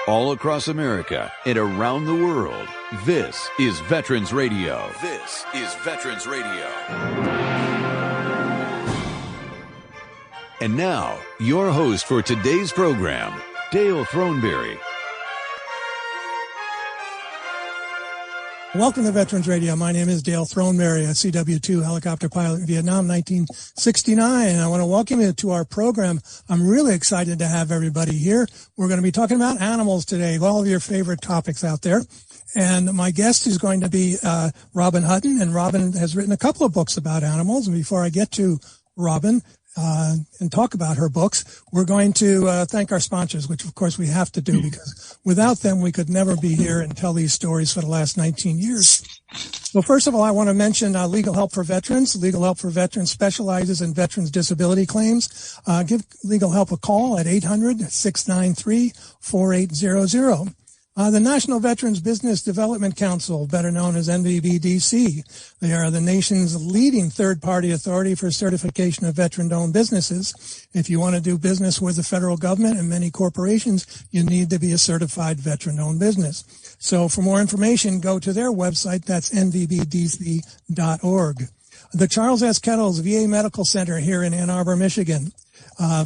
all across America and around the world. This is Veterans Radio. This is Veterans Radio. And now, your host for today's program, Dale Throneberry. Welcome to Veterans Radio. My name is Dale Throneberry, a CW2 helicopter pilot in Vietnam, 1969. And I want to welcome you to our program. I'm really excited to have everybody here. We're going to be talking about animals today, all of your favorite topics out there. And my guest is going to be Robin Hutton. And Robin has written a couple of books about animals. And before I get to Robin and talk about her books, we're going to thank our sponsors, which of course we have to do, because without them we could never be here and tell these stories for the last 19 years. Well, first of all, I want to mention Legal Help for Veterans. Legal Help for Veterans specializes in veterans' disability claims. Give Legal Help a call at 800-693-4800. The National Veterans Business Development Council, better known as NVBDC. They are the nation's leading third-party authority for certification of veteran-owned businesses. If you want to do business with the federal government and many corporations, you need to be a certified veteran-owned business. So for more information, go to their website. That's nvbdc.org. The Charles S. Kettles VA Medical Center here in Ann Arbor, Michigan.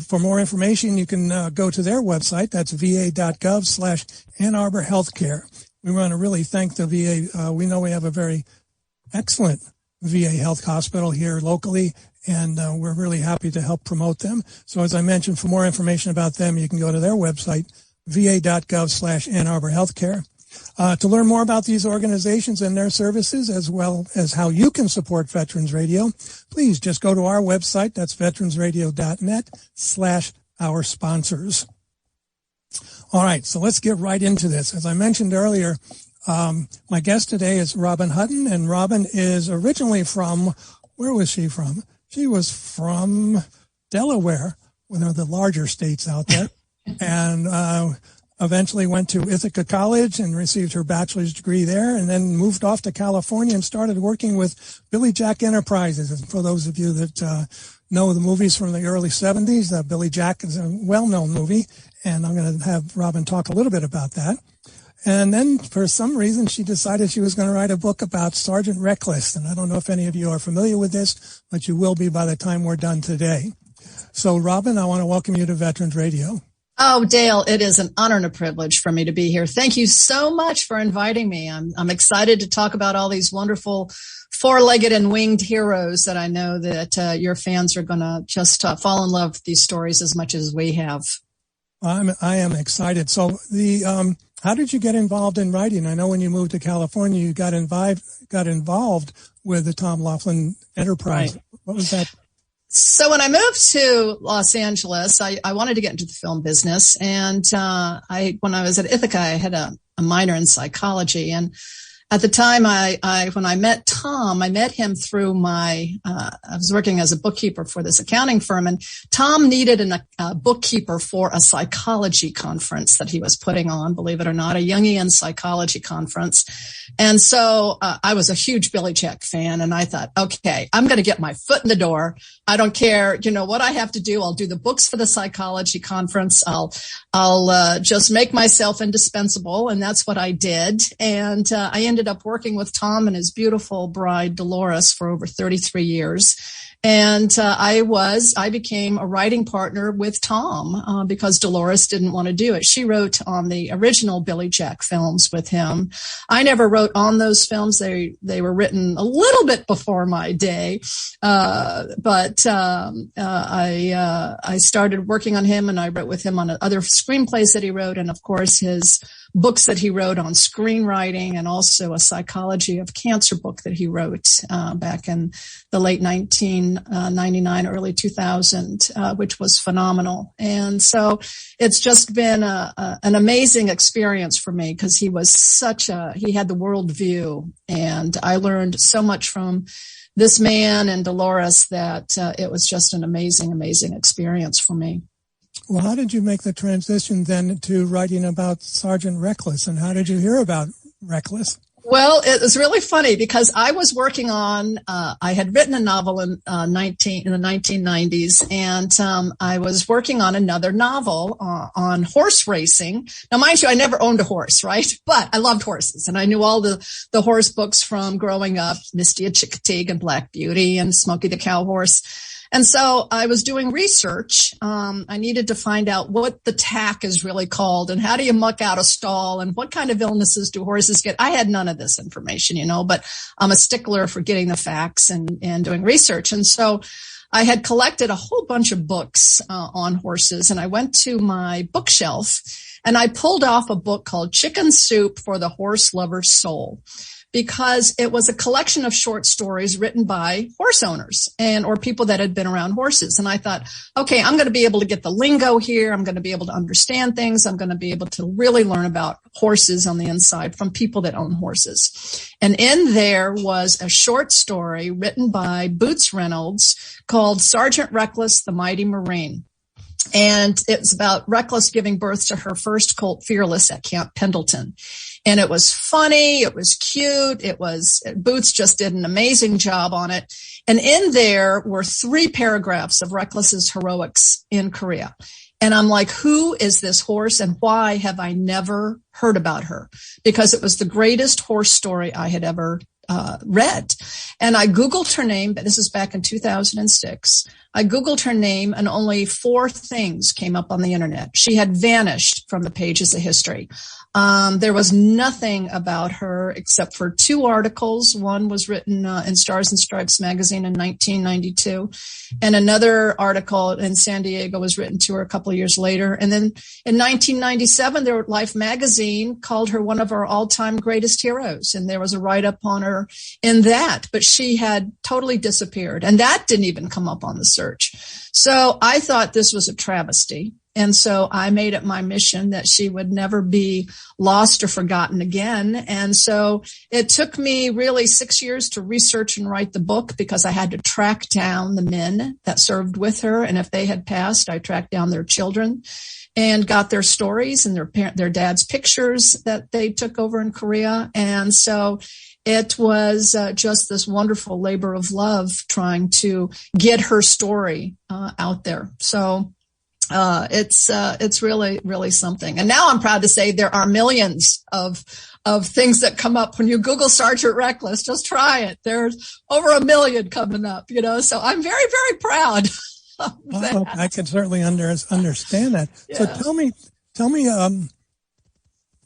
For more information, you can go to their website. That's va.gov/Ann Arbor Healthcare. We want to really thank the VA. We know we have a very excellent VA health hospital here locally, and we're really happy to help promote them. So as I mentioned, for more information about them, you can go to their website, va.gov/Ann Arbor Healthcare. To learn more about these organizations and their services, as well as how you can support Veterans Radio, please just go to our website. That's veteransradio.net/our sponsors. All right, so let's get right into this. As I mentioned earlier, my guest today is Robin Hutton, and Robin is originally from, where was she from? She was from Delaware, one of the larger states out there, and eventually went to Ithaca College and received her bachelor's degree there, and then moved off to California and started working with Billy Jack Enterprises. And for those of you that know the movies from the early 70s, Billy Jack is a well-known movie, and I'm going to have Robin talk a little bit about that. And then for some reason, she decided she was going to write a book about Sgt Reckless. And I don't know if any of you are familiar with this, but you will be by the time we're done today. So, Robin, I want to welcome you to Veterans Radio. Oh, Dale, it is an honor and a privilege for me to be here. Thank you so much for inviting me. I'm excited to talk about all these wonderful four-legged and winged heroes that I know that your fans are going to just fall in love with these stories as much as we have. I am excited. So how did you get involved in writing? I know when you moved to California, you got involved with the Tom Laughlin Enterprise. Right. What was that? So when I moved to Los Angeles, I wanted to get into the film business. And when I was at Ithaca, I had a minor in psychology. And at the time, when I met Tom, I met him through I was working as a bookkeeper for this accounting firm, and Tom needed a bookkeeper for a psychology conference that he was putting on, believe it or not, a Jungian psychology conference. And so I was a huge Billy Jack fan, and I thought, okay, I'm going to get my foot in the door. I don't care, what I have to do. I'll do the books for the psychology conference. I'll just make myself indispensable, and that's what I did. And I ended up working with Tom and his beautiful bride Dolores for over 33 years. And I became a writing partner with Tom because Dolores didn't want to do it. She wrote on the original Billy Jack films with him. I never wrote on those films. They were written a little bit before my day. But I started working on him, and I wrote with him on other screenplays that he wrote, and of course his books that he wrote on screenwriting, and also a psychology of cancer book that he wrote back in the late 1999, early 2000, which was phenomenal. And so it's just been an amazing experience for me, because he was he had the world view, and I learned so much from this man and Dolores that it was just an amazing, amazing experience for me. Well, how did you make the transition then to writing about Sgt Reckless, and how did you hear about Reckless? Well, it was really funny because I was working on, I had written a novel in the 1990s, and I was working on another novel on horse racing. Now, mind you, I never owned a horse, right? But I loved horses, and I knew all the horse books from growing up, Misty and Chickadee and Black Beauty and Smokey the Cow Horse. And so I was doing research. I needed to find out what the tack is really called and how do you muck out a stall and what kind of illnesses do horses get. I had none of this information, but I'm a stickler for getting the facts and doing research. And so I had collected a whole bunch of books on horses, and I went to my bookshelf and I pulled off a book called Chicken Soup for the Horse Lover's Soul, because it was a collection of short stories written by horse owners or people that had been around horses. And I thought, okay, I'm going to be able to get the lingo here. I'm going to be able to understand things. I'm going to be able to really learn about horses on the inside from people that own horses. And in there was a short story written by Boots Reynolds called Sgt Reckless, the Mighty Marine. And it's about Reckless giving birth to her first colt, Fearless, at Camp Pendleton. And it was funny. It was cute. Boots just did an amazing job on it. And in there were 3 paragraphs of Reckless's heroics in Korea. And I'm like, who is this horse and why have I never heard about her? Because it was the greatest horse story I had ever read. And I Googled her name, but this is back in 2006. I Googled her name and only 4 things came up on the internet. She had vanished from the pages of history. There was nothing about her except for 2 articles. One was written in Stars and Stripes magazine in 1992, and another article in San Diego was written to her a couple of years later. And then in 1997, Life magazine called her one of our all-time greatest heroes, and there was a write-up on her in that. But she had totally disappeared, and that didn't even come up on the search. So I thought this was a travesty. And so I made it my mission that she would never be lost or forgotten again. And so it took me really 6 years to research and write the book because I had to track down the men that served with her. And if they had passed, I tracked down their children and got their stories and their dad's pictures that they took over in Korea. And so it was just this wonderful labor of love trying to get her story out there. So it's really, really something. And now I'm proud to say there are millions of things that come up when you Google Sgt Reckless. Just try it. There's over 1 million coming up, so I'm very, very proud of that. Well, I can certainly understand that. Yeah. So tell me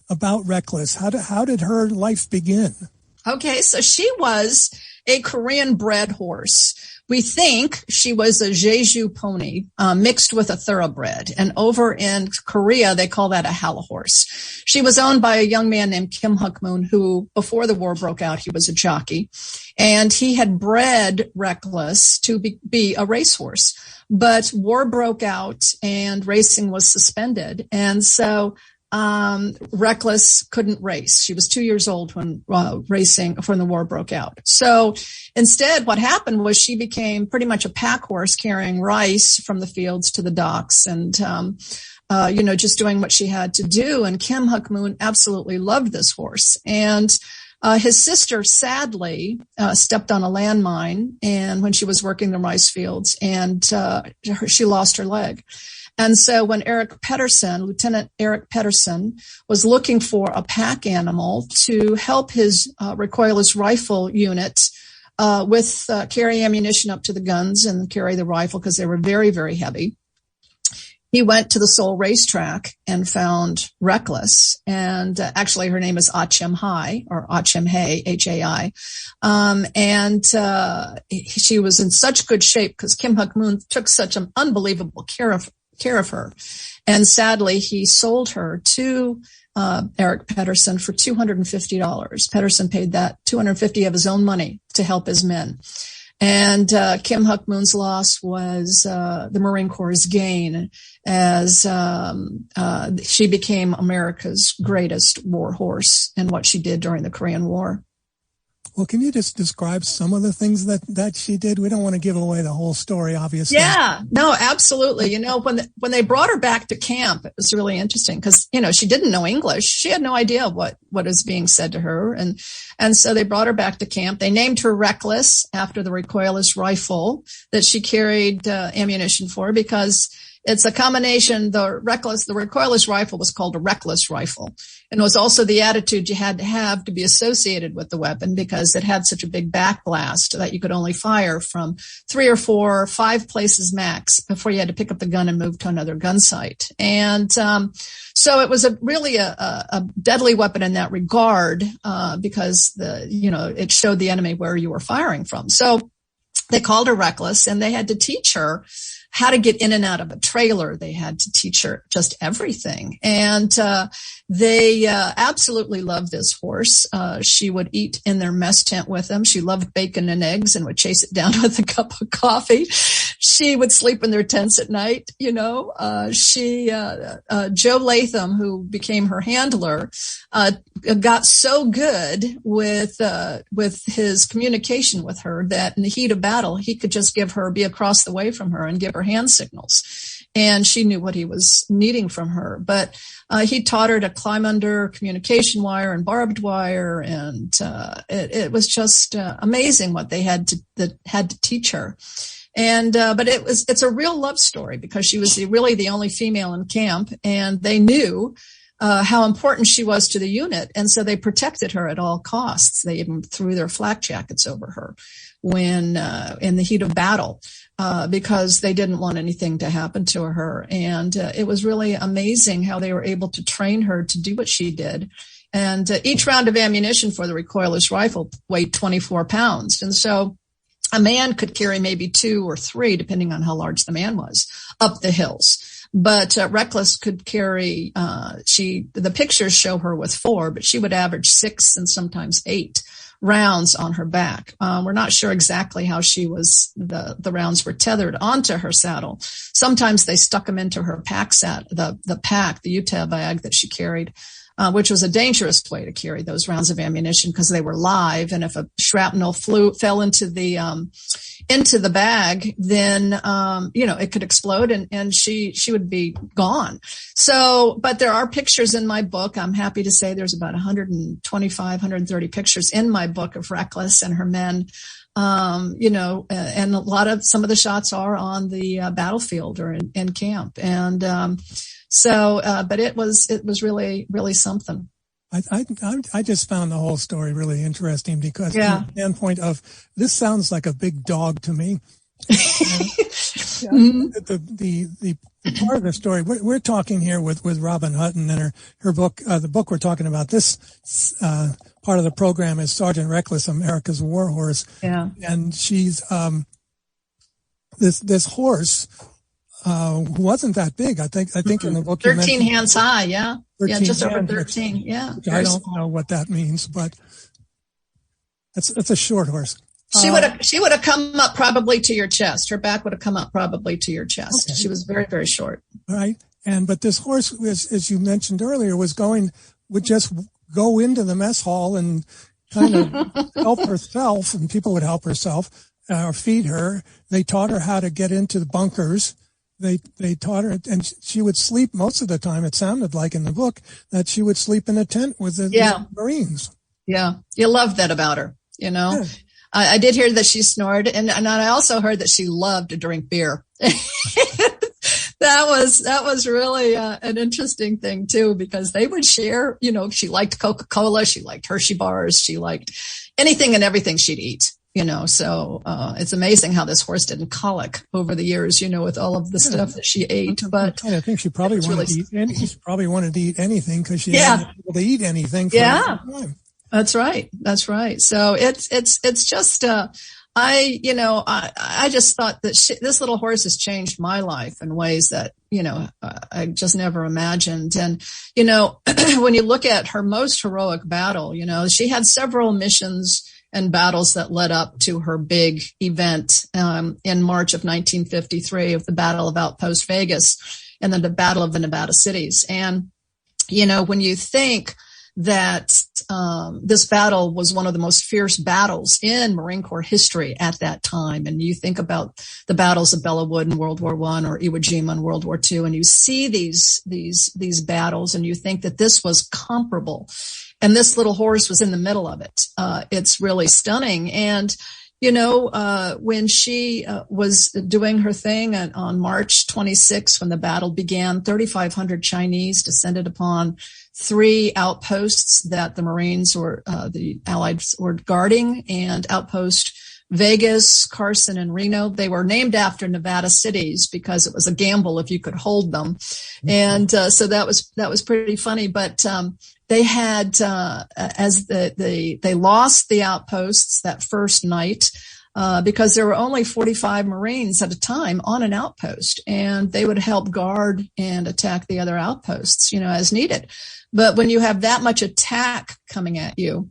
about Reckless. How did her life begin? Okay. So she was a Korean bred horse. We think she was a Jeju pony mixed with a thoroughbred. And over in Korea, they call that a Halla horse. She was owned by a young man named Kim Huk-moon, who before the war broke out, he was a jockey. And he had bred Reckless to be a racehorse. But war broke out and racing was suspended. And so Reckless couldn't race. She was 2 years old when the war broke out. So instead, what happened was she became pretty much a pack horse carrying rice from the fields to the docks and, just doing what she had to do. And Kim Huk-moon absolutely loved this horse. And his sister sadly stepped on a landmine and when she was working the rice fields and she lost her leg. And so when Lieutenant Eric Pedersen, was looking for a pack animal to help his recoilless rifle unit with carry ammunition up to the guns and carry the rifle because they were very, very heavy, he went to the Seoul racetrack and found Reckless. And actually her name is Achim Hai or Achim Hai, Hai. And she was in such good shape because Kim Huk-moon took such an unbelievable care of her. And sadly, he sold her to Eric Pedersen for $250. Pedersen paid that $250 of his own money to help his men. And Kim Huk-moon's loss was the Marine Corps' gain as she became America's greatest war horse in what she did during the Korean War. Well, can you just describe some of the things that she did? We don't want to give away the whole story, obviously. Yeah, no, absolutely. When they brought her back to camp, it was really interesting because, she didn't know English. She had no idea what is being said to her. And And so they brought her back to camp. They named her Reckless after the recoilless rifle that she carried ammunition for, because it's a combination. The recoilless rifle was called a reckless rifle. And it was also the attitude you had to be associated with the weapon, because it had such a big backblast that you could only fire from 3 or 4 or 5 places max before you had to pick up the gun and move to another gun site. And so it was really a deadly weapon in that regard, because it showed the enemy where you were firing from. So they called her Reckless, and they had to teach her how to get in and out of a trailer. They had to teach her just everything. And they absolutely loved this horse. She would eat in their mess tent with them. She loved bacon and eggs and would chase it down with a cup of coffee. She would sleep in their tents at night. Joe Latham, who became her handler, got so good with his communication with her that in the heat of battle, he could just be across the way from her and give her hand signals. And she knew what he was needing from her. But he taught her to climb under communication wire and barbed wire. And it was just amazing what they had to teach her. And but it's a real love story, because she was really the only female in camp, and they knew how important she was to the unit. And so they protected her at all costs. They even threw their flak jackets over her when in the heat of battle, because they didn't want anything to happen to her. And it was really amazing how they were able to train her to do what she did. And each round of ammunition for the recoilless rifle weighed 24 pounds. And so a man could carry maybe 2 or 3, depending on how large the man was, up the hills. But Reckless could carry, the pictures show her with 4, but she would average 6 and sometimes 8 rounds on her back. We're not sure exactly how the rounds were tethered onto her saddle. Sometimes they stuck them into her the Utah bag that she carried, which was a dangerous way to carry those rounds of ammunition, because they were live. And if a shrapnel fell into the bag, then, it could explode and she would be gone. So, but there are pictures in my book. I'm happy to say there's about 125, 130 pictures in my book of Reckless and her men. And some of the shots are on the battlefield or in camp. And, but it was really, really something. I just found the whole story really interesting, because from the standpoint of, this sounds like a big dog to me. The part of the story we're talking here with Robin Hutton and her book, the book we're talking about, this part of the program is Sgt Reckless, America's War Horse. Yeah. And she's this horse wasn't that big. I think in the book 13 hands high, yeah. Yeah, just over 13, yeah. I don't know what that means, but it's a short horse. She would have come up probably to your chest. Her back would have come up probably to your chest. Okay. She was very, very short. Right. But this horse, as you mentioned earlier, would just go into the mess hall and kind of help herself, and people would help herself or feed her. They taught her how to get into the bunkers. They taught her, and she would sleep most of the time. It sounded like in the book that she would sleep in a tent with the Marines. Yeah. You love that about her, Yeah. I did hear that she snored, and I also heard that she loved to drink beer. That was really an interesting thing too, because they would share, she liked Coca-Cola, she liked Hershey bars, she liked anything and everything she'd eat. So it's amazing how this horse didn't colic over the years, with all of the stuff that she ate. But I think she probably wanted to eat anything, because she hadn't been able to eat anything for a long time. That's right. So it's just I just thought that this little horse has changed my life in ways that I just never imagined. And when you look at her most heroic battle, she had several missions and battles that led up to her big event in March of 1953 of the Battle of Outpost Vegas and then the Battle of the Nevada Cities. And, when you think that this battle was one of the most fierce battles in Marine Corps history at that time. And you think about the battles of Belleau Wood in World War I or Iwo Jima in World War II, and you see these battles, and you think that this was comparable. And this little horse was in the middle of it. It's really stunning. And when she was doing her thing on March 26, when the battle began, 3,500 Chinese descended upon 3 outposts that the Marines or the Allies were guarding, and outpost Vegas, Carson, and Reno. They were named after Nevada cities because it was a gamble if you could hold them. And so that was pretty funny. But they had, they lost the outposts that first night, because there were only 45 Marines at a time on an outpost, and they would help guard and attack the other outposts, as needed. But when you have that much attack coming at you,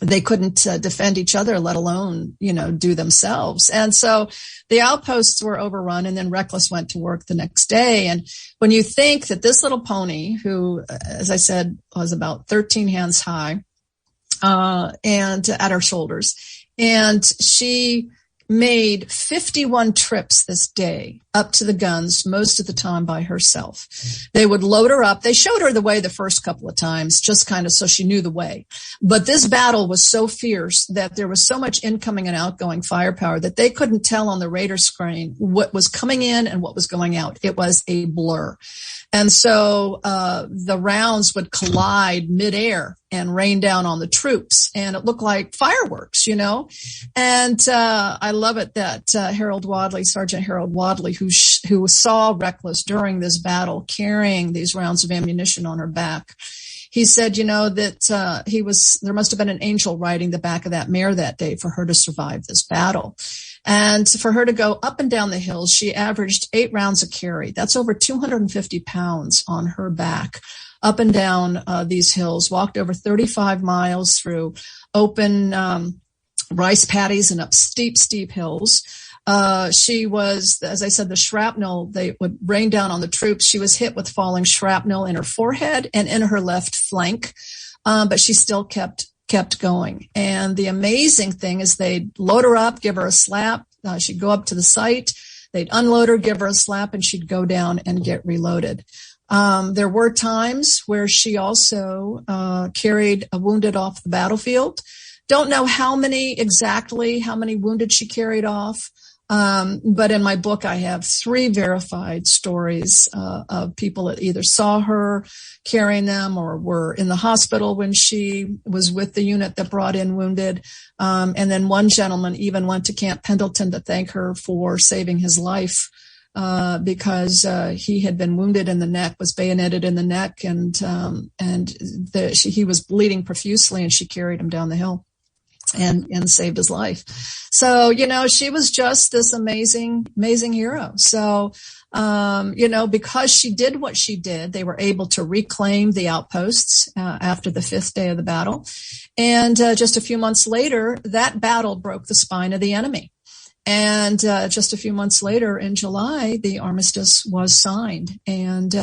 they couldn't defend each other, let alone, do themselves. And so the outposts were overrun, and then Reckless went to work the next day. And when you think that this little pony, who, as I said, was about 13 hands high, and at her shoulders, and she made 51 trips this day up to the guns, most of the time by herself. They would load her up. They showed her the way the first couple of times, just kind of so she knew the way. But this battle was so fierce that there was so much incoming and outgoing firepower that they couldn't tell on the radar screen what was coming in and what was going out. It was a blur. And so the rounds would collide midair and rain down on the troops, and it looked like fireworks, And I love it that Sergeant Harold Wadley, who saw Reckless during this battle carrying these rounds of ammunition on her back, he said, that there must have been an angel riding the back of that mare that day for her to survive this battle. And for her to go up and down the hills, she averaged 8 rounds a carry. That's over 250 pounds on her back, up and down these hills, walked over 35 miles through open rice paddies and up steep hills. She was, as I said, the shrapnel, they would rain down on the troops. She was hit with falling shrapnel in her forehead and in her left flank, but she still kept going. And the amazing thing is they'd load her up, give her a slap. She'd go up to the site. They'd unload her, give her a slap, and she'd go down and get reloaded. There were times where she also carried a wounded off the battlefield. Don't know how many wounded she carried off. But in my book, I have 3 verified stories of people that either saw her carrying them or were in the hospital when she was with the unit that brought in wounded. And then one gentleman even went to Camp Pendleton to thank her for saving his life, because he had been wounded in the neck, was bayoneted in the neck, and he was bleeding profusely, and she carried him down the hill and saved his life. So, she was just this amazing hero. So, because she did what she did, they were able to reclaim the outposts after the 5th day of the battle. And just a few months later, that battle broke the spine of the enemy. And just a few months later, in July, the armistice was signed. And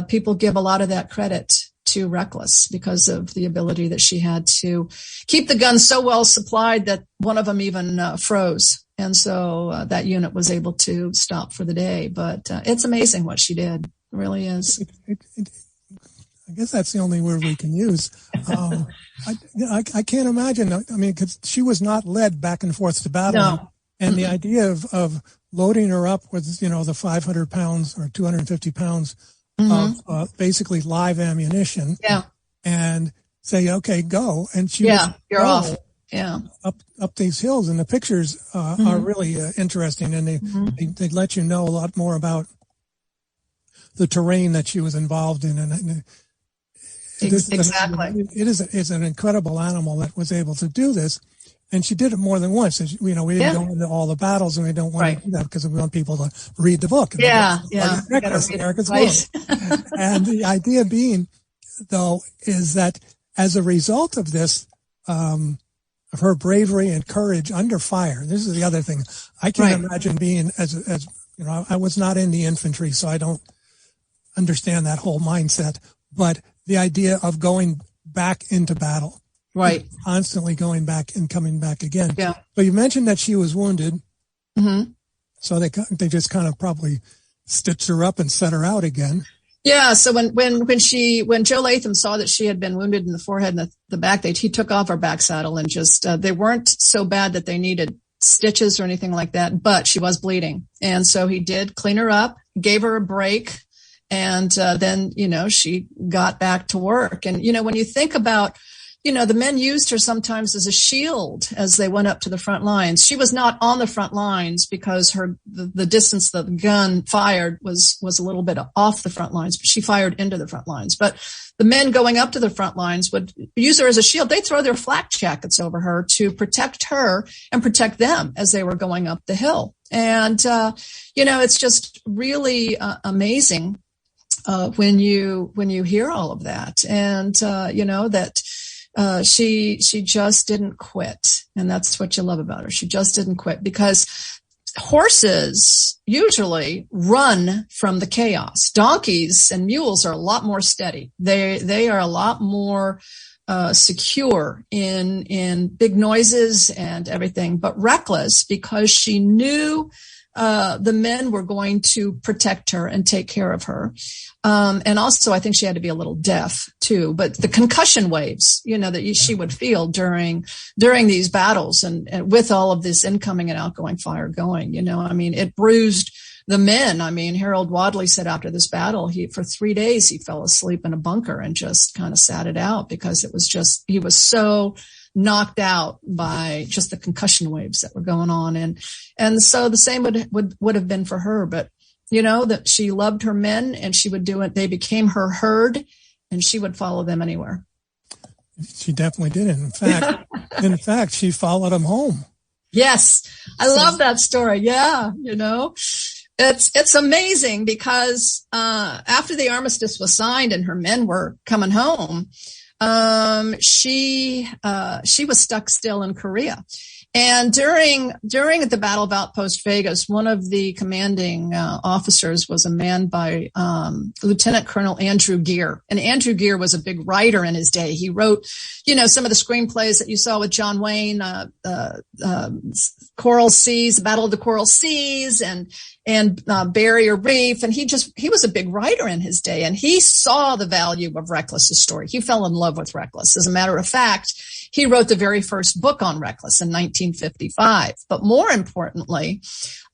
people give a lot of that credit to Reckless because of the ability that she had to keep the guns so well supplied that one of them even froze. And so that unit was able to stop for the day. But it's amazing what she did. It really is. I guess that's the only word we can use. I can't imagine. I mean, because she was not led back and forth to battle. No. And the idea of loading her up with, the 500 pounds or 250 pounds of basically live ammunition, and say, okay, go. And she you're off. Yeah, up these hills, and the pictures are really interesting, and they let you know a lot more about the terrain that she was involved in, and exactly. It's an incredible animal that was able to do this. And she did it more than once. And, we didn't go into all the battles, and we don't want to do that because we want people to read the book. Reckless, America's Book. And the idea being, though, is that as a result of this, of her bravery and courage under fire, this is the other thing. I can't imagine being as I was not in the infantry, so I don't understand that whole mindset. But the idea of going back into battle. Right. Constantly going back and coming back again. Yeah. But you mentioned that she was wounded. Mm-hmm. So they just kind of probably stitched her up and set her out again. Yeah. So when Joe Latham saw that she had been wounded in the forehead and the back, he took off her back saddle and just, they weren't so bad that they needed stitches or anything like that, but she was bleeding. And so he did clean her up, gave her a break. And then, she got back to work. And, when you think about, the men used her sometimes as a shield as they went up to the front lines. She was not on the front lines because the distance that the gun fired was a little bit off the front lines, but she fired into the front lines. But the men going up to the front lines would use her as a shield. They'd throw their flak jackets over her to protect her and protect them as they were going up the hill. And, it's just really amazing when you hear all of that. And, that she just didn't quit. And that's what you love about her. She just didn't quit, because horses usually run from the chaos. Donkeys and mules are a lot more steady. They are a lot more secure in big noises and everything. But Reckless, because she knew the men were going to protect her and take care of her. And also I think she had to be a little deaf too, but the concussion waves, that she would feel during these battles and with all of this incoming and outgoing fire going, it bruised the men. Harold Wadley said after this battle, for 3 days, he fell asleep in a bunker and just kind of sat it out, because he was so knocked out by just the concussion waves that were going on. And so the same would have been for her, but that she loved her men and she would do it. They became her herd and she would follow them anywhere. She definitely did. In fact, she followed them home. Yes. I love that story. Yeah. It's amazing, because, after the armistice was signed and her men were coming home, she was stuck still in Korea. And during the Battle of Outpost Vegas, one of the commanding officers was a man by Lieutenant Colonel Andrew Gere. And Andrew Gere was a big writer in his day. He wrote, some of the screenplays that you saw with John Wayne, Coral Seas, the Battle of the Coral Seas, and Barrier Reef. And he was a big writer in his day, and he saw the value of Reckless's story. He fell in love with Reckless. As a matter of fact, he wrote the very first book on Reckless in 1955. But more importantly,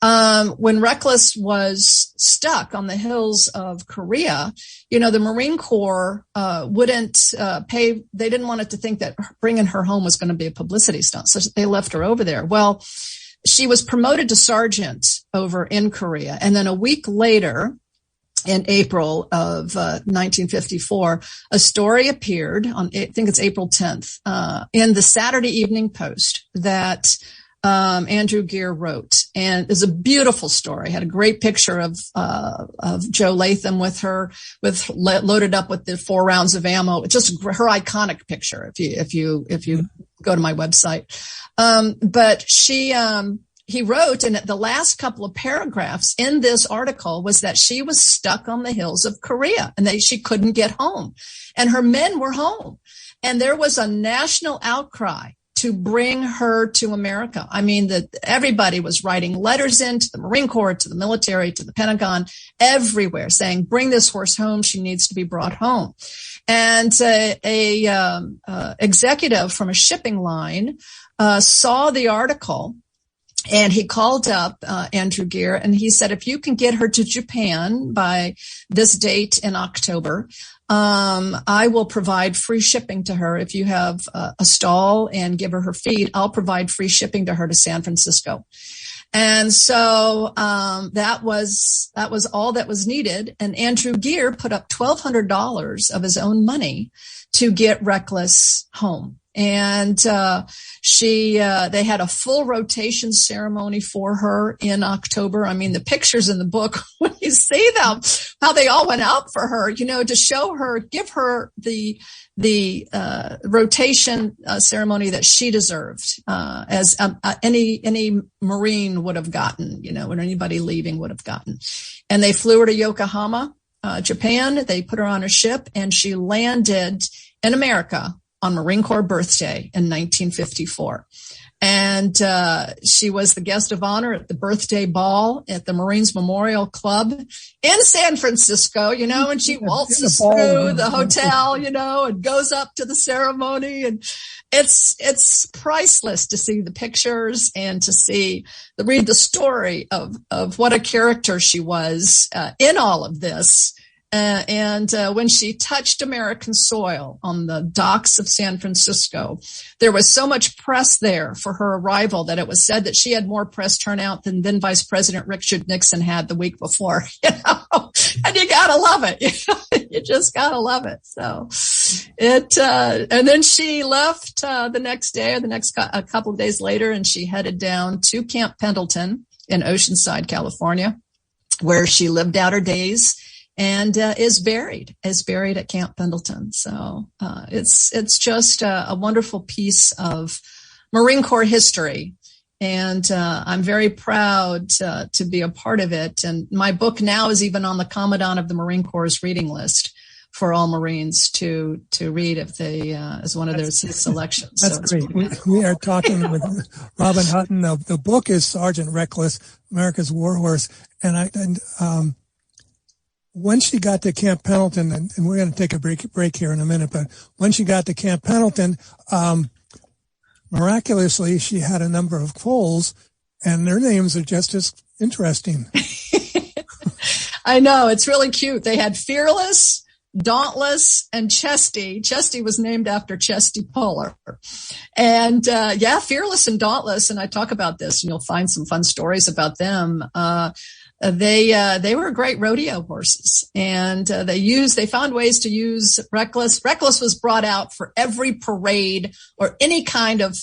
when Reckless was stuck on the hills of Korea, the Marine Corps wouldn't pay. They didn't want it to think that bringing her home was going to be a publicity stunt, so they left her over there. Well, she was promoted to sergeant over in Korea, and then a week later, in April of 1954, a story appeared on, I think it's April 10th, in the Saturday Evening Post that Andrew Gere wrote. And it's a beautiful story. Had a great picture of Joe Latham with her, loaded up with the 4 rounds of ammo. Just her iconic picture if you go to my website. But he wrote, and the last couple of paragraphs in this article was that she was stuck on the hills of Korea and she couldn't get home, and her men were home. And there was a national outcry to bring her to America. Everybody was writing letters into the Marine Corps, to the military, to the Pentagon, everywhere saying, bring this horse home. She needs to be brought home. And a executive from a shipping line saw the article, and he called up Andrew Gere, and he said, if you can get her to Japan by this date in October, I will provide free shipping to her. If you have a stall and give her feed, I'll provide free shipping to her to San Francisco. And so that was all that was needed. And Andrew Gere put up $1,200 of his own money to get Reckless home. And they had a full rotation ceremony for her in October. The pictures in the book, when you see them, how they all went out for her, to show her, give her the rotation ceremony that she deserved, as any Marine would have gotten, or anybody leaving would have gotten. And they flew her to Yokohama, Japan. They put her on a ship, and she landed in America on Marine Corps birthday in 1954. And she was the guest of honor at the birthday ball at the Marines Memorial Club in San Francisco, and she waltzes through the hotel, and goes up to the ceremony. And it's priceless to see the pictures and to read the story of what a character she was in all of this. And when she touched American soil on the docks of San Francisco, there was so much press there for her arrival that it was said that she had more press turnout than then Vice President Richard Nixon had the week before, and you gotta love it. You just gotta love it. So and then she left, the next day or a couple of days later, and she headed down to Camp Pendleton in Oceanside, California, where she lived out her days. And is buried at Camp Pendleton. So it's just a wonderful piece of Marine Corps history, and I'm very proud to be a part of it. And my book now is even on the Commandant of the Marine Corps' reading list for all Marines to read if they as one of their selections. That's great. We are talking with Robin Hutton. The book is Sgt Reckless, America's War Horse, and when she got to Camp Pendleton, and we're going to take a break here in a minute, but when she got to Camp Pendleton, miraculously, she had a number of foals, and their names are just as interesting. I know. It's really cute. They had Fearless, Dauntless, and Chesty. Chesty was named after Chesty Puller. And, Fearless and Dauntless, and I talk about this, and you'll find some fun stories about them. They were great rodeo horses, and they found ways to use Reckless. Reckless was brought out for every parade or any kind of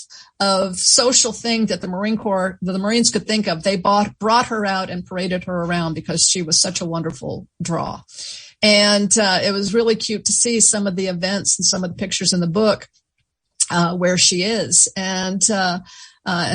social thing that the Marines could think of. They brought her out and paraded her around because she was such a wonderful draw. And it was really cute to see some of the events and some of the pictures in the book where she is. And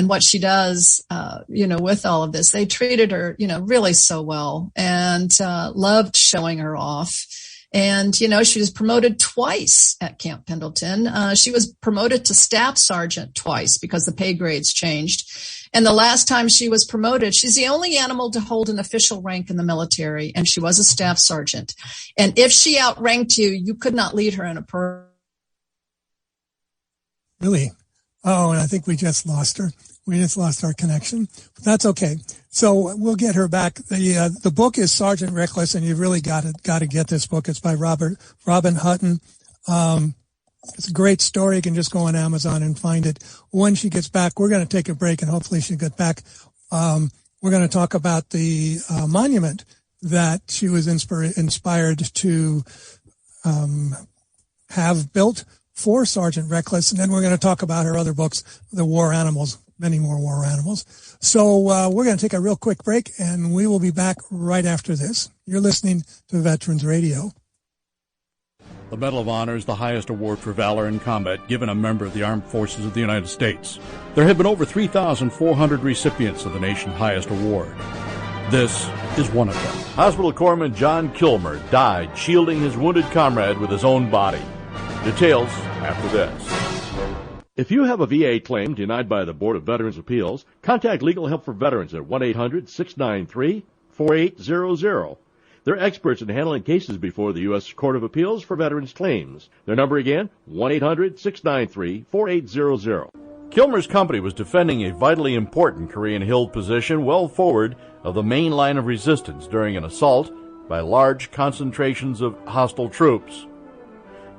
what she does, with all of this. They treated her, really so well, and loved showing her off. And, she was promoted twice at Camp Pendleton. She was promoted to staff sergeant twice because the pay grades changed. And the last time she was promoted, she's the only animal to hold an official rank in the military, and she was a staff sergeant. And if she outranked you, you could not lead her in a parade. Really? Oh, and I think we just lost her. We just lost our connection, but that's okay. So we'll get her back. The book is Sgt Reckless, and you've really got to get this book. It's by Robin Hutton. It's a great story. You can just go on Amazon and find it. When she gets back, we're going to take a break, and hopefully she'll get back. We're going to talk about the monument that she was inspired to have built for Sgt Reckless, and then we're going to talk about her other books, The War Animals, many more war animals. So we're going to take a real quick break, and we will be back right after this. You're listening to Veterans Radio. The Medal of Honor is the highest award for valor in combat given a member of the Armed Forces of the United States. There have been over 3,400 recipients of the nation's highest award. This is one of them. Hospital Corpsman John Kilmer died shielding his wounded comrade with his own body. Details after this. If you have a VA claim denied by the Board of Veterans' Appeals, contact Legal Help for Veterans at 1-800-693-4800. They're experts in handling cases before the U.S. Court of Appeals for Veterans Claims. Their number again, 1-800-693-4800. Kilmer's company was defending a vitally important Korean Hill position well forward of the main line of resistance during an assault by large concentrations of hostile troops.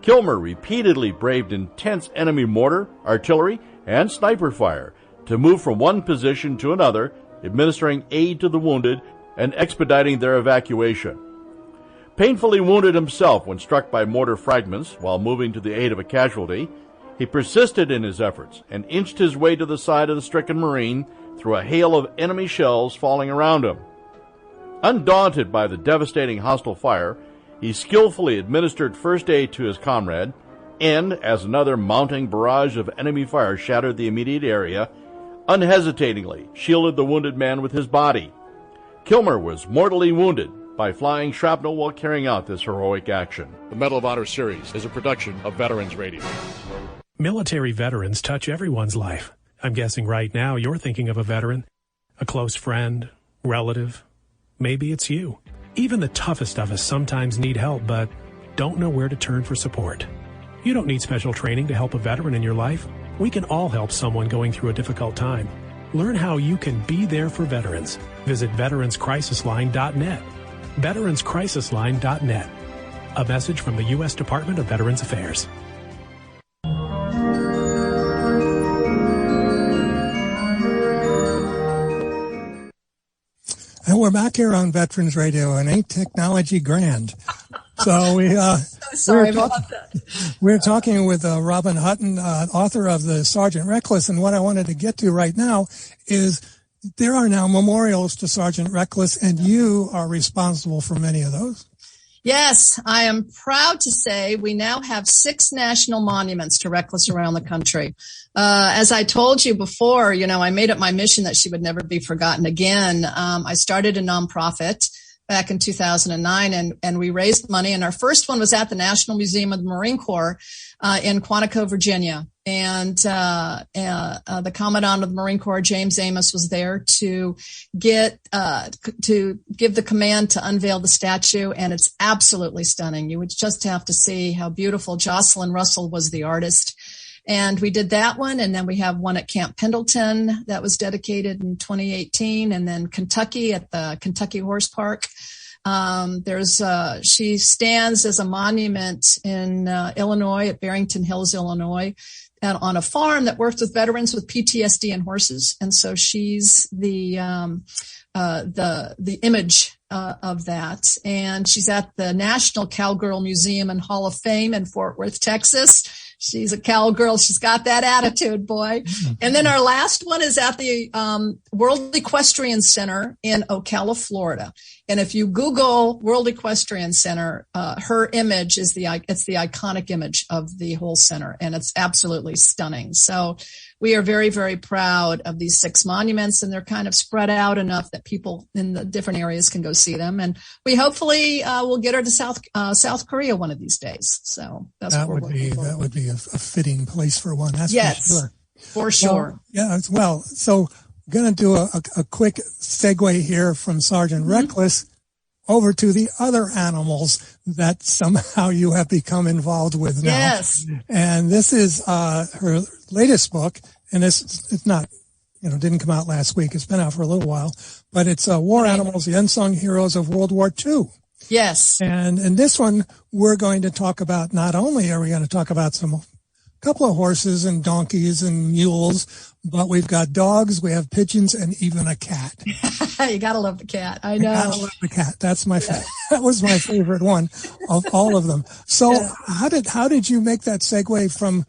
Kilmer repeatedly braved intense enemy mortar, artillery, and sniper fire to move from one position to another, administering aid to the wounded and expediting their evacuation. Painfully wounded himself when struck by mortar fragments while moving to the aid of a casualty, he persisted in his efforts and inched his way to the side of the stricken Marine through a hail of enemy shells falling around him. Undaunted by the devastating hostile fire, he skillfully administered first aid to his comrade, and, as another mounting barrage of enemy fire shattered the immediate area, unhesitatingly shielded the wounded man with his body. Kilmer was mortally wounded, by flying shrapnel while carrying out this heroic action. The Medal of Honor series is a production of Veterans Radio. Military veterans touch everyone's life. I'm guessing right now you're thinking of a veteran, a close friend, relative. Maybe it's you. Even the toughest of us sometimes need help, but don't know where to turn for support. You don't need special training to help a veteran in your life. We can all help someone going through a difficult time. Learn how you can be there for veterans. Visit veteranscrisisline.net. veteranscrisisline.net. A message from the U.S. Department of Veterans Affairs. And we're back here on Veterans Radio, and ain't technology grand? So we're talking with Robin Hutton, author of the Sgt Reckless, and what I wanted to get to right now is there are now memorials to Sgt Reckless, and you are responsible for many of those. Yes, I am proud to say we now have 6 national monuments to Reckless around the country. As I told you before, I made it my mission that she would never be forgotten again. I started a nonprofit back in 2009, and we raised money, and our first one was at the National Museum of the Marine Corps in Quantico, Virginia. And the Commandant of the Marine Corps, James Amos, was there to give the command to unveil the statue, and it's absolutely stunning. You would just have to see how beautiful. Jocelyn Russell was the artist. And we did that one, and then we have one at Camp Pendleton that was dedicated in 2018, and then Kentucky at the Kentucky Horse Park. She stands as a monument in Illinois at Barrington Hills, Illinois, and on a farm that works with veterans with PTSD and horses. And so she's the image of that. And she's at the National Cowgirl Museum and Hall of Fame in Fort Worth, Texas. She's a cowgirl. She's got that attitude, boy. And then our last one is at the World Equestrian Center in Ocala, Florida. And if you Google World Equestrian Center, her image is the iconic image of the whole center, and it's absolutely stunning. So we are very, very proud of these 6 monuments, and they're kind of spread out enough that people in the different areas can go see them. And we hopefully will get her to South Korea one of these days. So that's what we're working for. That would be a fitting place for one. That's for sure. So I'm going to do a quick segue here from Sgt Reckless over to the other animals that somehow you have become involved with now. Yes. And this is her latest book, and it's not, didn't come out last week. It's been out for a little while, but it's War Animals, the Unsung Heroes of World War II. Yes. And in this one, we're going to talk about, not only are we going to talk about couple of horses and donkeys and mules, but we've got dogs, we have pigeons, and even a cat. You gotta love the cat. I know. Gotta love the cat. That's that was my favorite one of all of them. So how did you make that segue from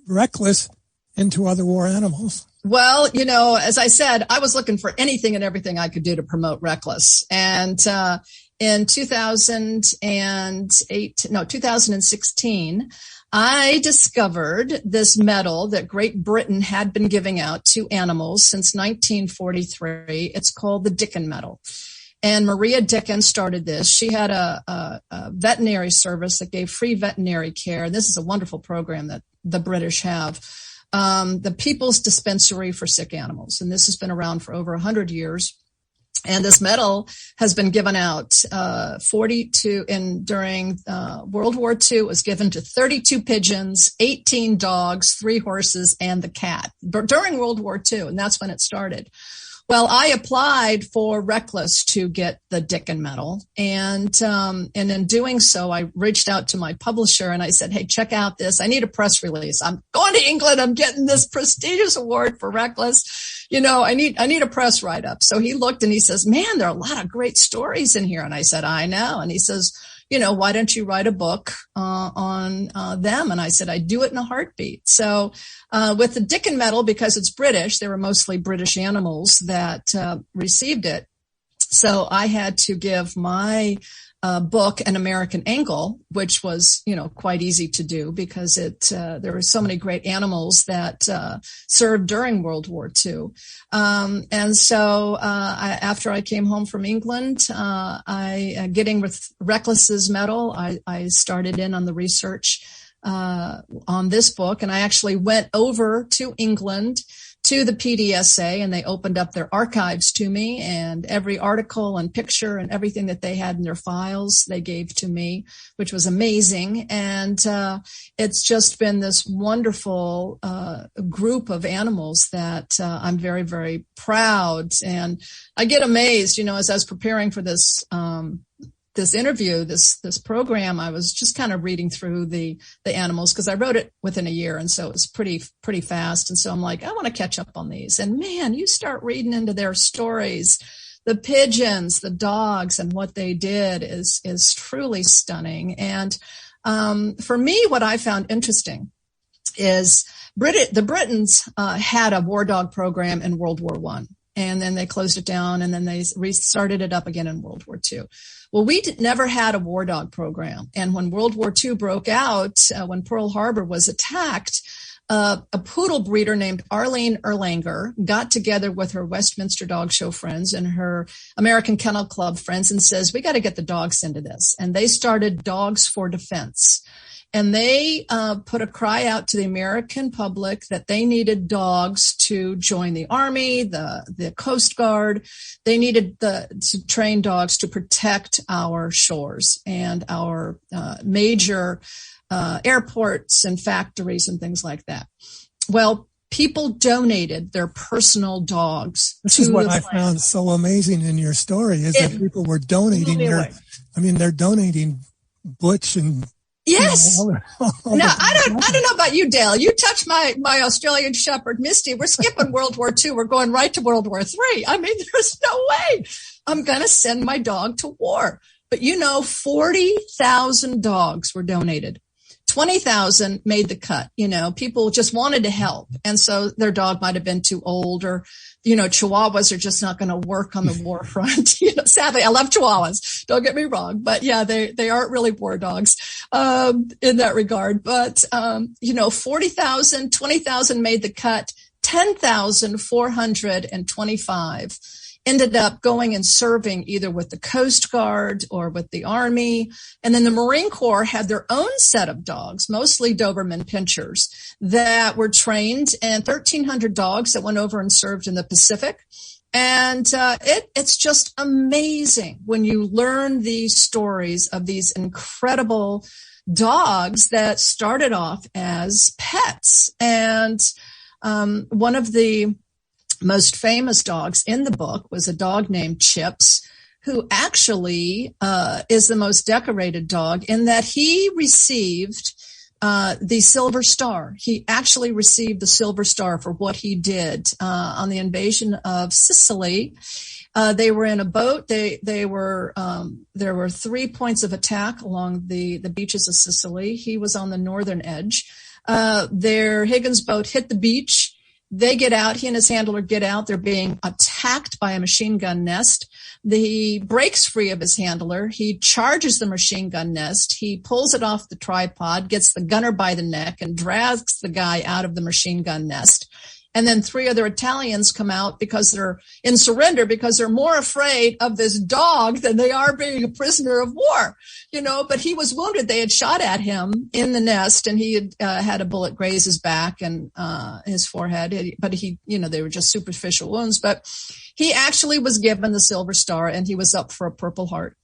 Reckless into other war animals? Well, as I said, I was looking for anything and everything I could do to promote Reckless. And in 2016, I discovered this medal that Great Britain had been giving out to animals since 1943. It's called the Dickon Medal. And Maria Dickon started this. She had a veterinary service that gave free veterinary care. And this is a wonderful program that the British have. The People's Dispensary for Sick Animals. And this has been around for over 100 years. And this medal has been given out during World War II. It was given to 32 pigeons, 18 dogs, 3 horses, and the cat during World War II, and that's when it started. Well, I applied for Reckless to get the Dickon Medal, and in doing so, I reached out to my publisher and I said, "Hey, check out this. I need a press release. I'm going to England. I'm getting this prestigious award for Reckless. I need a press write-up." So he looked and he says, "Man, there are a lot of great stories in here." And I said, "I know." And he says, "Why don't you write a book on them?" And I said, "I'd do it in a heartbeat." So with the Dickon Medal, because it's British, there were mostly British animals that received it. So I had to give my book an American angle, which was, quite easy to do because there were so many great animals that served during World War II. And so after I came home from England, getting Reckless's medal, I started in on the research on this book, and I actually went over to England to the PDSA, and they opened up their archives to me, and every article and picture and everything that they had in their files they gave to me, which was amazing. And it's just been this wonderful group of animals that I'm very, very proud. And I get amazed, as I was preparing for this interview, this program, I was just kind of reading through the animals because I wrote it within a year. And so it was pretty fast. And so I'm like, I want to catch up on these. And man, you start reading into their stories, the pigeons, the dogs, and what they did is truly stunning. And for me, what I found interesting is the Britons had a war dog program in World War I. And then they closed it down, and then they restarted it up again in World War II. Well, we never had a war dog program. And when World War II broke out, when Pearl Harbor was attacked, a poodle breeder named Arlene Erlanger got together with her Westminster Dog Show friends and her American Kennel Club friends and says, we got to get the dogs into this. And they started Dogs for Defense. And they put a cry out to the American public that they needed dogs to join the Army, the Coast Guard. They needed to train dogs to protect our shores and our major airports and factories and things like that. Well, people donated their personal dogs. This is what I found so amazing in your story is that people were donating they're donating Butch and yes. Now, I don't know about you, Dale. You touch my Australian Shepherd, Misty. We're skipping World War II. We're going right to World War III. I mean, there's no way I'm going to send my dog to war. But 40,000 dogs were donated. 20,000 made the cut. People just wanted to help. And so their dog might have been too old, or, Chihuahuas are just not going to work on the war front. Sadly, I love Chihuahuas. Don't get me wrong. But yeah, they aren't really war dogs, in that regard. But, 40,000, 20,000 made the cut. 10,425 ended up going and serving either with the Coast Guard or with the Army. And then the Marine Corps had their own set of dogs, mostly Doberman Pinschers, that were trained, and 1,300 dogs that went over and served in the Pacific. And it's just amazing when you learn these stories of these incredible dogs that started off as pets. And one of the most famous dogs in the book was a dog named Chips, who actually is the most decorated dog in that he received the Silver Star. He actually received the Silver Star for what he did on the invasion of Sicily. They were in a boat. There were 3 points of attack along the beaches of Sicily. He was on the northern edge. Their Higgins boat hit the beach. They get out. He and his handler get out. They're being attacked by a machine gun nest. He breaks free of his handler. He charges the machine gun nest. He pulls it off the tripod, gets the gunner by the neck, and drags the guy out of the machine gun nest. And then 3 other Italians come out because they're in surrender, because they're more afraid of this dog than they are being a prisoner of war, but he was wounded. They had shot at him in the nest, and he had a bullet graze his back and his forehead, but they were just superficial wounds. But he actually was given the Silver Star, and he was up for a Purple Heart.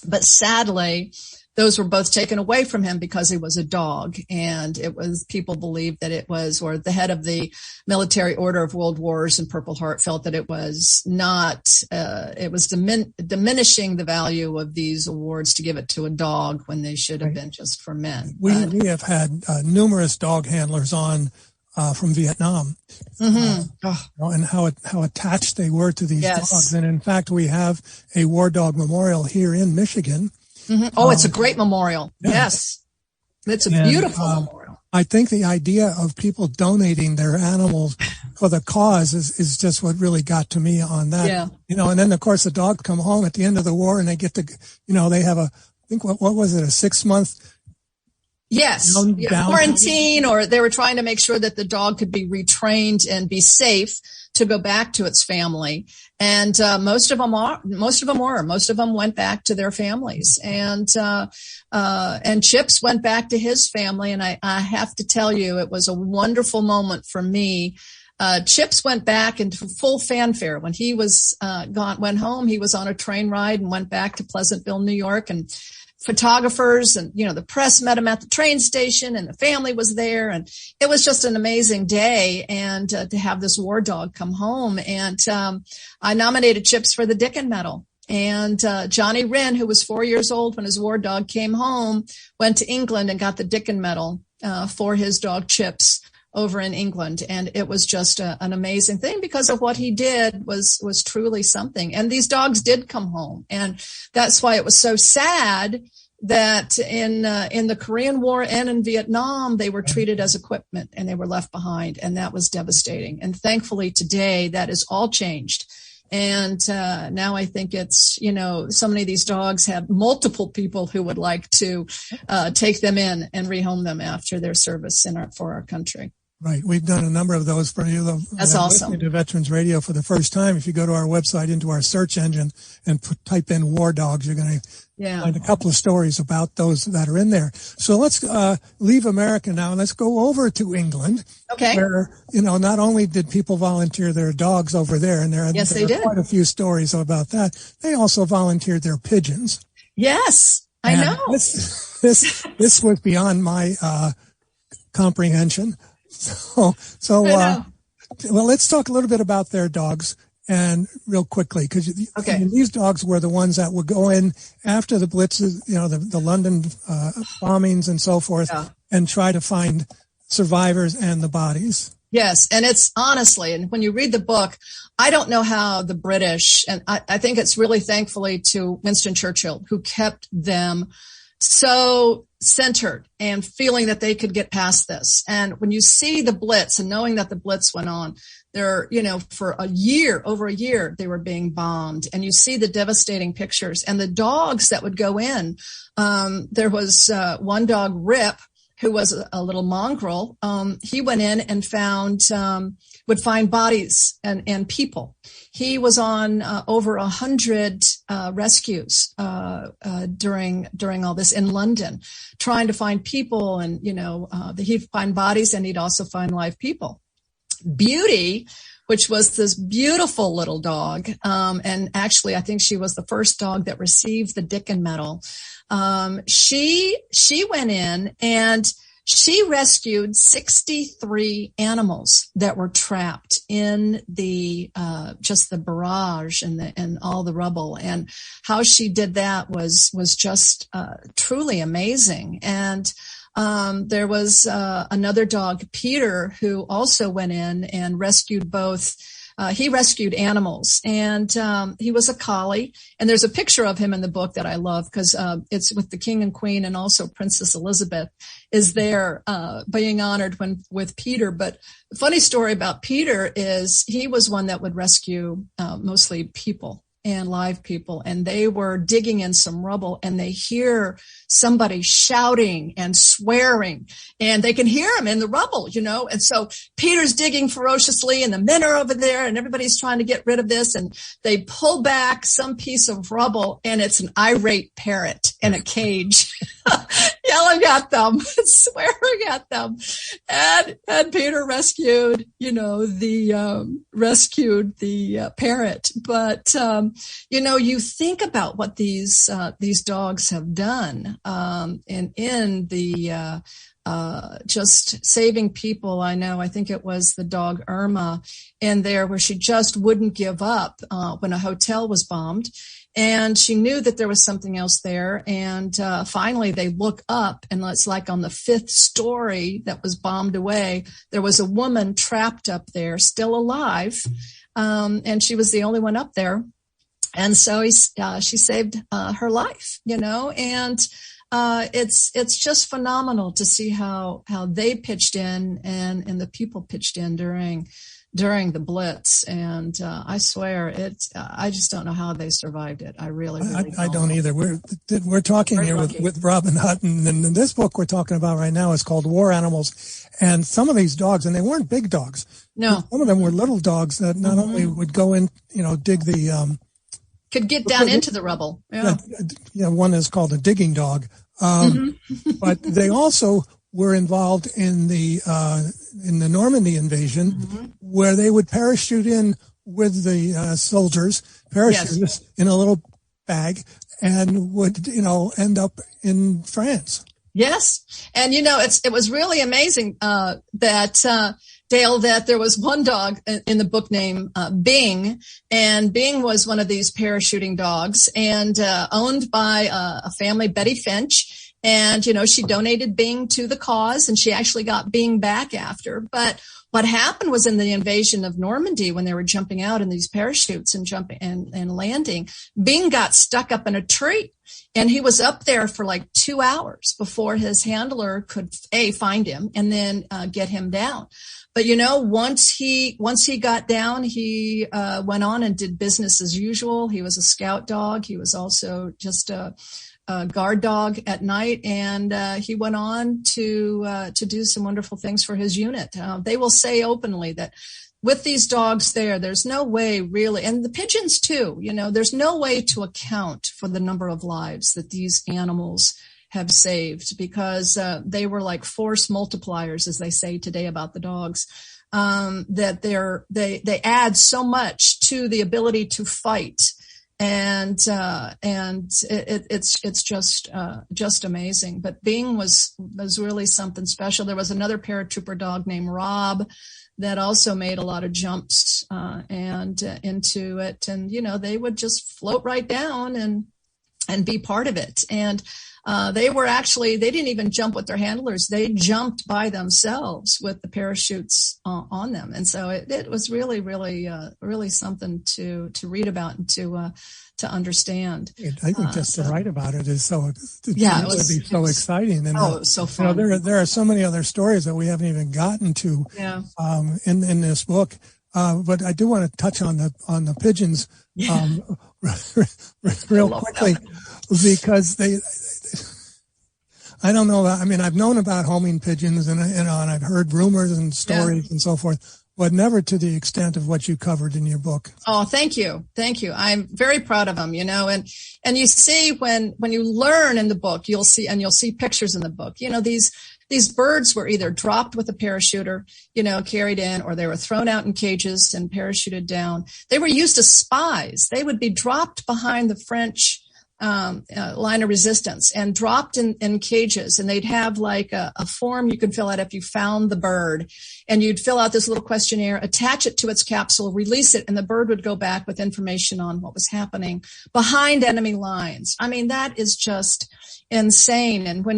But sadly, those were both taken away from him because he was a dog. And people believed that it was, or the head of the Military Order of World Wars and Purple Heart felt that it was not, it was diminishing the value of these awards to give it to a dog when they should have been just for men. We have had numerous dog handlers on from Vietnam, and how attached they were to these dogs. And in fact, we have a war dog memorial here in Michigan. Mm-hmm. Oh, it's a great memorial. Yeah. Yes. It's a beautiful memorial. I think the idea of people donating their animals for the cause is just what really got to me on that. Yeah. And then of course the dogs come home at the end of the war and they get to, they have I think what was it, a 6-month Yes, quarantine, or they were trying to make sure that the dog could be retrained and be safe to go back to its family. And most of them went back to their families. And Chips went back to his family. And I have to tell you, it was a wonderful moment for me. Chips went back into full fanfare when he was went home. He was on a train ride and went back to Pleasantville, New York, and photographers and, the press met him at the train station and the family was there. And it was just an amazing day. And to have this war dog come home, and I nominated Chips for the Dickin Medal. And Johnny Wren, who was 4 years old when his war dog came home, went to England and got the Dickin Medal for his dog Chips over in England. And it was just an amazing thing, because of what he did was truly something. And these dogs did come home. And that's why it was so sad that in the Korean War and in Vietnam, they were treated as equipment and they were left behind. And that was devastating. And thankfully today that is all changed. And now I think it's, so many of these dogs have multiple people who would like to take them in and rehome them after their service for our country. Right. We've done a number of those for you. That's awesome. Listening to Veterans Radio for the first time, if you go to our website, into our search engine and type in war dogs, you're going to find a couple of stories about those that are in there. So let's leave America now and let's go over to England. Okay. Where, not only did people volunteer their dogs over there, and there are quite a few stories about that, they also volunteered their pigeons. Yes, I know. This was beyond my comprehension. Well, let's talk a little bit about their dogs, and real quickly, because these dogs were the ones that would go in after the blitzes, the London bombings and so forth, and try to find survivors and the bodies. Yes, and it's honestly, and when you read the book, I don't know how the British, and I think it's really thankfully to Winston Churchill, who kept them so centered and feeling that they could get past this. And when you see the Blitz and knowing that the Blitz went on, there, for over a year, they were being bombed, and you see the devastating pictures and the dogs that would go in. There was one dog, Rip, who was a little mongrel. He went in and would find bodies and people. He was on over 100 rescues during all this in London, trying to find people, and he'd find bodies and he'd also find live people. Beauty, which was this beautiful little dog, and actually I think she was the first dog that received the Dickin Medal. She went in and she rescued 63 animals that were trapped in the just the barrage and all the rubble. And how she did that was just truly amazing. And there was another dog, Peter, who also went in and rescued both. He rescued animals, and he was a collie. And there's a picture of him in the book that I love, because it's with the King and Queen, and also Princess Elizabeth is there being honored with Peter. But the funny story about Peter is he was one that would rescue mostly people and live people, and they were digging in some rubble, and they hear somebody shouting and swearing, and they can hear him in the rubble, and so Peter's digging ferociously, and the men are over there, and everybody's trying to get rid of this, and they pull back some piece of rubble, and it's an irate parrot in a cage yelling at them, swearing at them, and Peter rescued the parrot. But you think about what these dogs have done, in the just saving people. I think it was the dog Irma in there, where she just wouldn't give up when a hotel was bombed. And she knew that there was something else there. And finally, they look up, and it's like on the 5th story that was bombed away, there was a woman trapped up there, still alive. And she was the only one up there. And so she saved her life, and it's just phenomenal to see how they pitched in and the people pitched in during the Blitz. And I swear I just don't know how they survived it. I really I don't either. We're talking here with Robin Hutton, and this book we're talking about right now is called War Animals. And some of these dogs, and they weren't big dogs. No. Some of them were little dogs that not only would go in, dig the... could get down into the rubble. Yeah. One is called a digging dog. But they also were involved in the Normandy invasion, where they would parachute in with the soldiers, in a little bag, and would, end up in France. Yes. And, it was really amazing that Dale, that there was one dog in the book named Bing, and Bing was one of these parachuting dogs and owned by a family, Betty Finch. And, she donated Bing to the cause, and she actually got Bing back after. But what happened was in the invasion of Normandy, when they were jumping out in these parachutes and jumping and landing, Bing got stuck up in a tree. And he was up there for like 2 hours before his handler could find him and then get him down. But once he got down, he went on and did business as usual. He was a scout dog. He was also just a guard dog at night, and he went on to do some wonderful things for his unit. They will say openly that with these dogs there's no way really, and the pigeons too, there's no way to account for the number of lives that these animals have saved, because they were like force multipliers, as they say today about the dogs, that they add so much to the ability to fight. And it's just amazing. But Bing was really something special. There was another paratrooper dog named Rob that also made a lot of jumps and into it, and they would just float right down and be part of it. And they didn't even jump with their handlers. They jumped by themselves with the parachutes on them. And so it was really, really, really something to read about and to understand. I think just to write about it is so exciting. And it was so fun. There are so many other stories that we haven't even gotten to in this book. But I do want to touch on the pigeons real quickly, because I don't know. I mean, I've known about homing pigeons and I've heard rumors and stories and so forth, but never to the extent of what you covered in your book. Oh, thank you. I'm very proud of them, and you see when you learn in the book, you'll see pictures in the book. These birds were either dropped with a parachuter, carried in, or they were thrown out in cages and parachuted down. They were used as spies. They would be dropped behind the French line of resistance and dropped in cages, and they'd have like a form you could fill out if you found the bird, and you'd fill out this little questionnaire, attach it to its capsule, release it, and the bird would go back with information on what was happening behind enemy lines. I mean, that is just insane. And when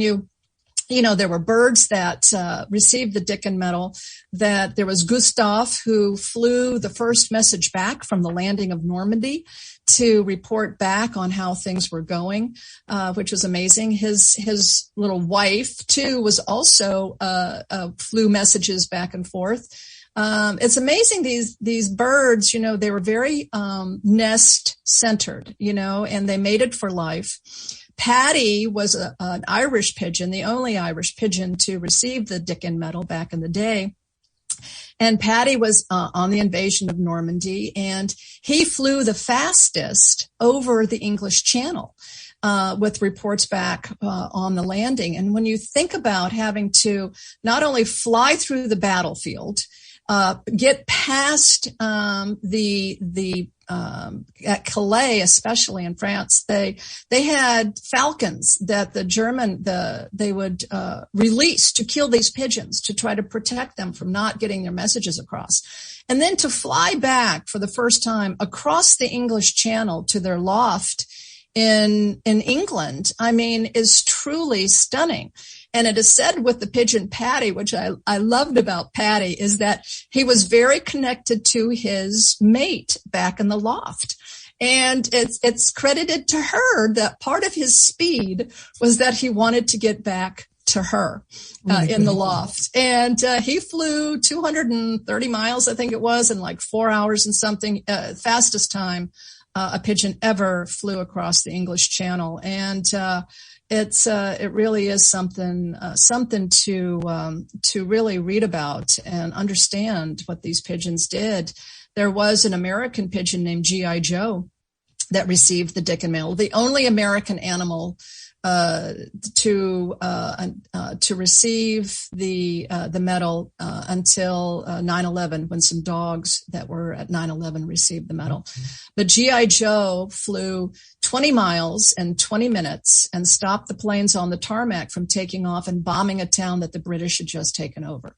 there were birds that received the Dickon Medal, that there was Gustave, who flew the first message back from the landing of Normandy to report back on how things were going, which was amazing. His little wife, too, was also flew messages back and forth. It's amazing, these birds, they were very nest-centered, and they mated for life. Patty was an Irish pigeon, the only Irish pigeon to receive the Dickon Medal back in the day. And Patty was on the invasion of Normandy, and he flew the fastest over the English Channel with reports back on the landing. And when you think about having to not only fly through the battlefield, get past at Calais, especially in France, they had falcons that they would release to kill these pigeons to try to protect them from not getting their messages across. And then to fly back for the first time across the English Channel to their loft in England, I mean, is truly stunning. And it is said with the pigeon Patty, which I loved about Patty, is that he was very connected to his mate back in the loft. And it's credited to her that part of his speed was that he wanted to get back to her in the loft. And he flew 230 miles, I think it was, in like 4 hours and something, fastest time a pigeon ever flew across the English Channel. And it really is something to really read about and understand what these pigeons did. There was an American pigeon named G.I. Joe that received the Dickon Medal, the only American animal to receive the medal until 9/11, when some dogs that were at 9/11 received the medal. But G.I. Joe flew 20 miles in 20 minutes and stopped the planes on the tarmac from taking off and bombing a town that the British had just taken over.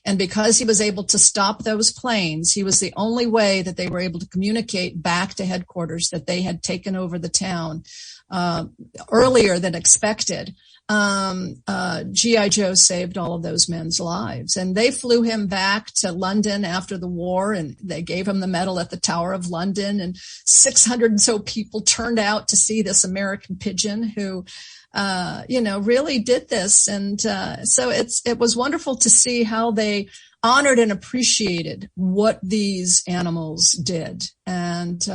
And because he was able to stop those planes, he was the only way that they were able to communicate back to headquarters that they had taken over the town earlier than expected. G.I. Joe saved all of those men's lives. And they flew him back to London after the war, and they gave him the medal at the Tower of London. And 600 and so people turned out to see this American pigeon who really did this. And so it was wonderful to see how they honored and appreciated what these animals did. And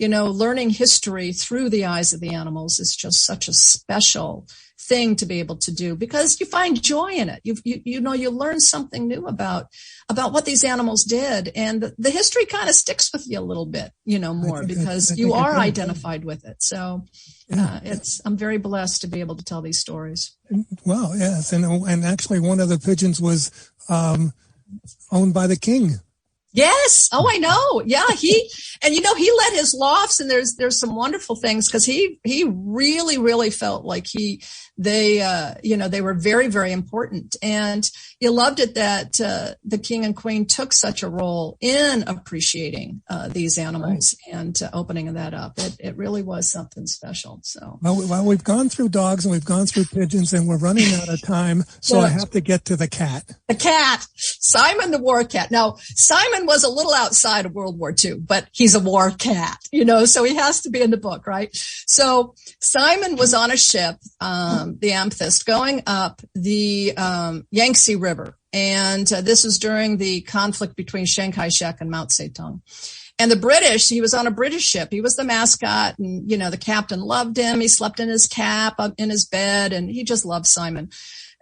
learning history through the eyes of the animals is just such a special thing to be able to do, because you find joy in it. You learn something new about what these animals did, and the history kind of sticks with you a little bit, more, because you are identified with it. So I'm very blessed to be able to tell ththese stories. Well, yes, and actually one of the pigeons was owned by the king. Yes. Oh, I know. Yeah. He let his lofts, and there's some wonderful things, because he really, really felt like they were very, very important. And you loved it that the king and queen took such a role in appreciating these animals, right, and opening that up. It really was something special. So well, we've gone through dogs and we've gone through pigeons, and we're running out of time. So I have to get to the cat. The cat, Simon the war cat. Now, Simon was a little outside of World War II, but he's a war cat, so he has to be in the book, right? So Simon was on a ship, the Amethyst, going up the Yangtze River. And this was during the conflict between Chiang Kai-shek and Mao Zedong. And the British, he was on a British ship. He was the mascot, and, the captain loved him. He slept in his cap, up in his bed, and he just loved Simon.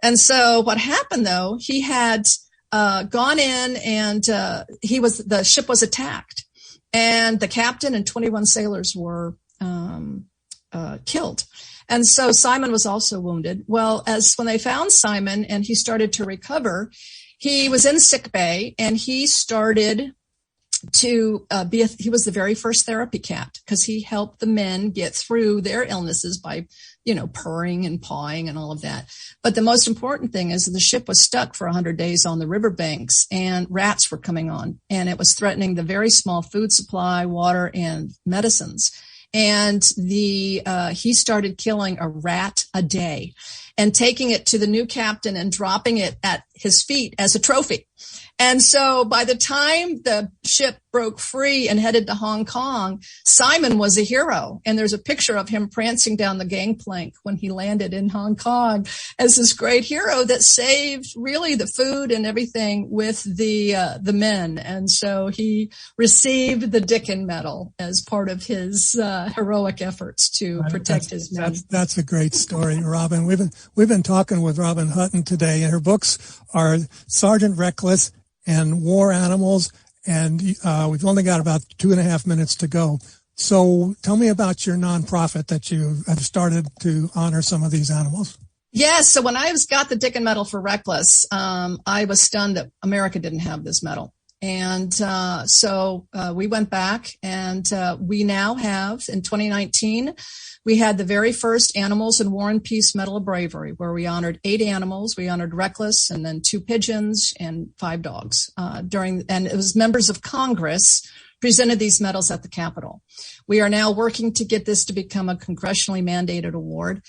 And so what happened, though, he had gone in, and the ship was attacked, and the captain and 21 sailors were killed. And so Simon was also wounded. Well, when they found Simon and he started to recover, he was in sick bay, and he started to he was the very first therapy cat, because he helped the men get through their illnesses by, purring and pawing and all of that. But the most important thing is the ship was stuck for 100 days on the riverbanks, and rats were coming on, and it was threatening the very small food supply, water, and medicines. And he started killing a rat a day and taking it to the new captain and dropping it at his feet as a trophy. And so by the time the ship broke free and headed to Hong Kong, Simon was a hero. And there's a picture of him prancing down the gangplank when he landed in Hong Kong as this great hero that saved really the food and everything with the men. And so he received the Dickon Medal as part of his heroic efforts to protect his men. That's a great story, Robin. We've been talking with Robin Hutton today, and her books are Sgt Reckless and War Animals, and we've only got about 2.5 minutes to go. So tell me about your nonprofit that you have started to honor some of these animals. Yes. So when I got the Dickon Medal for Reckless, I was stunned that America didn't have this medal. And so we went back, and we now have, in 2019, we had the very first Animals in War and Peace Medal of Bravery, where we honored 8 animals. We honored Reckless, and then 2 pigeons and 5 dogs. And it was members of Congress presented these medals at the Capitol. We are now working to get this to become a congressionally mandated award,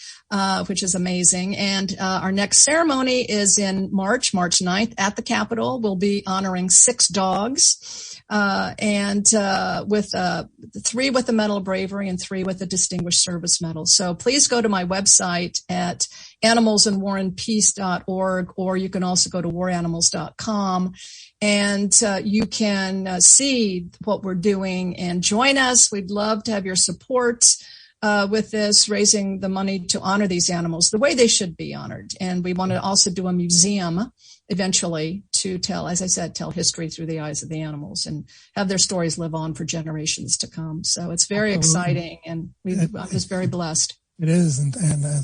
which is amazing. And our next ceremony is in March 9th at the Capitol. We'll be honoring 6 dogs, and with 3 with the Medal of Bravery and 3 with the Distinguished Service Medal. So please go to my website at animalsandwaranpeace.org, or you can also go to waranimals.com, and you can see what we're doing and join us. We'd love to have your support with this, raising the money to honor these animals the way they should be honored. And we want to also do a museum eventually to tell, as I said, tell history through the eyes of the animals and have their stories live on for generations to come. So it's very exciting, and I'm just very blessed. It is, and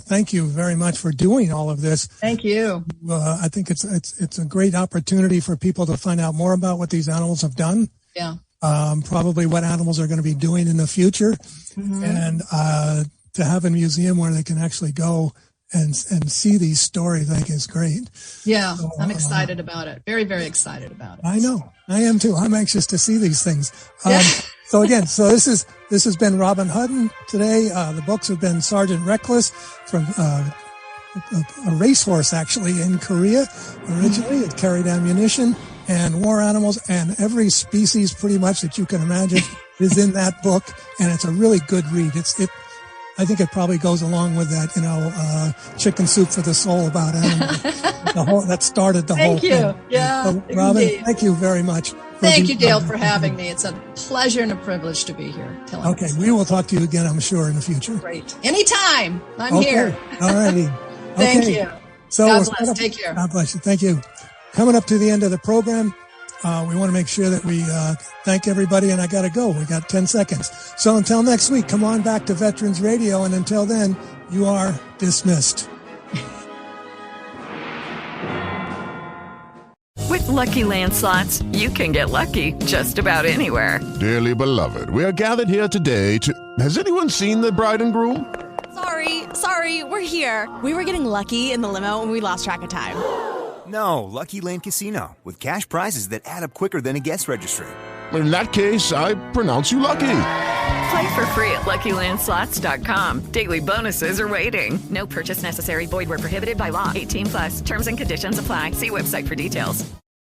thank you very much for doing all of this. Thank you. I think it's a great opportunity for people to find out more about what these animals have done. Yeah. Probably what animals are going to be doing in the future, and to have a museum where they can actually go and see these stories, I think is great. Yeah, so, I'm excited about it. Very, very excited about it. I know. I am too. I'm anxious to see these things. So again, this has been Robin Hutton today. The books have been Sgt Reckless, from a racehorse actually in Korea originally. It carried ammunition, and War Animals, and every species pretty much that you can imagine is in that book, and it's a really good read. I think it probably goes along with that, Chicken Soup for the Soul about animals. That started the whole thing. Thank you. Yeah. So, Robin, indeed. Thank you very much. Thank you, Dale, for having me. It's a pleasure and a privilege to be here. Okay, we will talk to you again, I'm sure, in the future. Great. Anytime. I'm here. All righty. Thank you. So God bless. Take care. God bless you. Thank you. Coming up to the end of the program, we want to make sure that we thank everybody, and I got to go. We got 10 seconds. So until next week, come on back to Veterans Radio, and until then, you are dismissed. With Lucky Land Slots, you can get lucky just about anywhere. Dearly beloved, we are gathered here today to... Has anyone seen the bride and groom? Sorry, we're here. We were getting lucky in the limo and we lost track of time. No, Lucky Land Casino, with cash prizes that add up quicker than a guest registry. In that case, I pronounce you lucky. Play for free at LuckyLandSlots.com. Daily bonuses are waiting. No purchase necessary. Void where prohibited by law. 18+. Terms and conditions apply. See website for details.